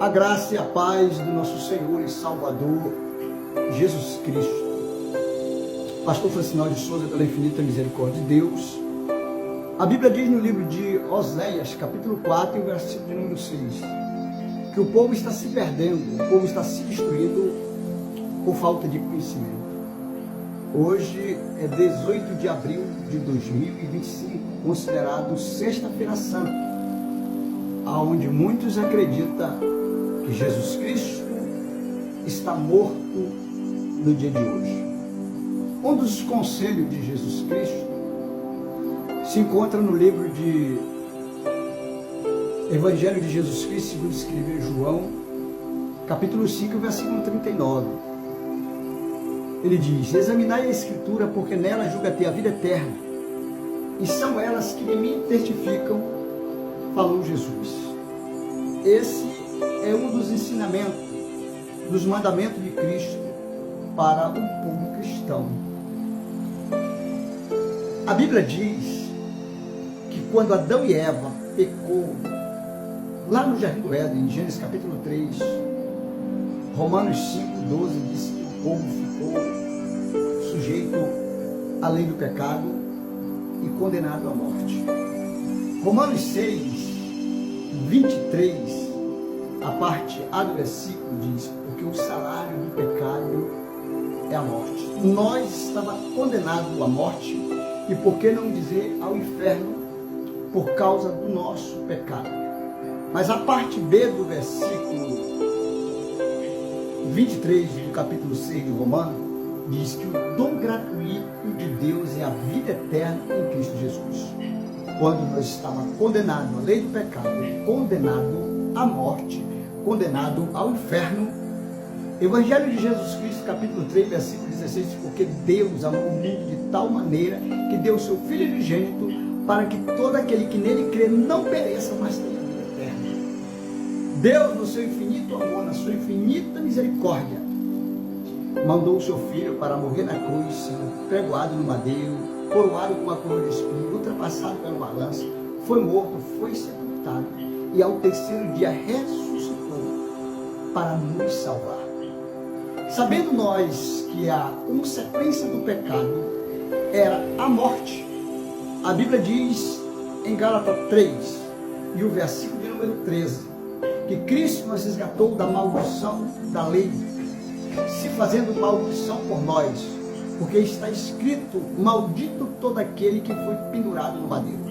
A graça e a paz do nosso Senhor e Salvador, Jesus Cristo. Pastor Francinal de Souza, pela infinita misericórdia de Deus. A Bíblia diz no livro de Oséias, capítulo 4, versículo de número 6, que o povo está se perdendo, o povo está se destruindo por falta de conhecimento. Hoje é 18 de abril de 2025, considerado Sexta-feira Santa, onde muitos acreditam que Jesus Cristo está morto no dia de hoje. Um dos conselhos de Jesus Cristo se encontra no livro de Evangelho de Jesus Cristo, segundo escreveu João, capítulo 5, versículo 39. Ele diz: examinai a Escritura, porque nela julga ter a vida eterna, e são elas que de mim testificam, falou Jesus. Esse é um dos ensinamentos, dos mandamentos de Cristo para o povo cristão. A Bíblia diz que quando Adão e Eva pecou, lá no Jardim do Éden, em Gênesis capítulo 3, Romanos 5:12 diz que o povo ficou sujeito à lei do pecado e condenado à morte. Romanos 6:23, a parte A do versículo diz: porque o salário do pecado é a morte. Nós estávamos condenados à morte, e por que não dizer ao inferno, por causa do nosso pecado. Mas a parte B do versículo 23 do capítulo 6 de Romanos diz que o dom gratuito de Deus é a vida eterna em Cristo Jesus. Quando nós estávamos condenados à lei do pecado, condenados à morte, condenado ao inferno, Evangelho de Jesus Cristo, capítulo 3, versículo 16, porque Deus amou o mundo de tal maneira que deu o seu Filho unigênito para que todo aquele que nele crê não pereça, mas tenha vida eterna. Deus, no seu infinito amor, na sua infinita misericórdia, mandou o seu Filho para morrer na cruz, sendo pregoado no madeiro, coroado com uma coroa de espinho, ultrapassado pela uma lança, foi morto, foi sepultado, e ao terceiro dia ressuscitou para nos salvar. Sabendo nós que a consequência do pecado era a morte, a Bíblia diz em Gálatas 3, e o versículo de número 13, que Cristo nos resgatou da maldição da lei, se fazendo maldição por nós, porque está escrito: maldito todo aquele que foi pendurado no madeiro.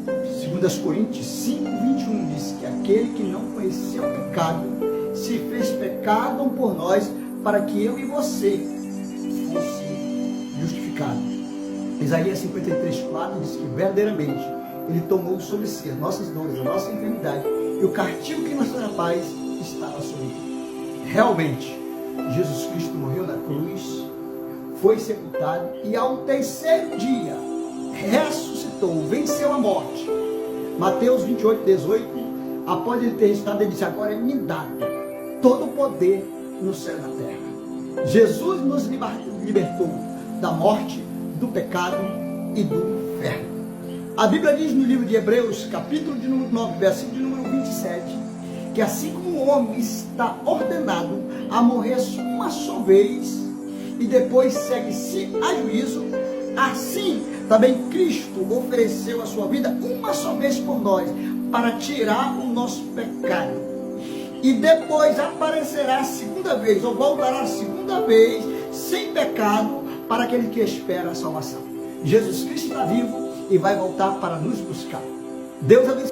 2 Coríntios 5:21 diz que aquele que não conheceu o pecado se fez pecado por nós, para que eu e você fosse justificado. Isaías 53:4 diz que verdadeiramente Ele tomou sobre si as nossas dores, a nossa enfermidade, e o castigo que nos traz paz estava sobre ele. Realmente, Jesus Cristo morreu na cruz, foi sepultado, e ao terceiro dia ressuscitou, venceu a morte. Mateus 28:18, após ele ter ressuscitado, ele disse: agora é me dado todo o poder no céu e na terra. Jesus nos libertou da morte, do pecado e do inferno. A Bíblia diz no livro de Hebreus, capítulo de número 9, versículo de número 27, que assim como o homem está ordenado a morrer uma só vez e depois segue-se a juízo, assim também Cristo ofereceu a sua vida uma só vez por nós, para tirar o nosso pecado. E depois aparecerá a segunda vez, ou voltará a segunda vez, sem pecado, para aquele que espera a salvação. Jesus Cristo está vivo e vai voltar para nos buscar. Deus abençoe.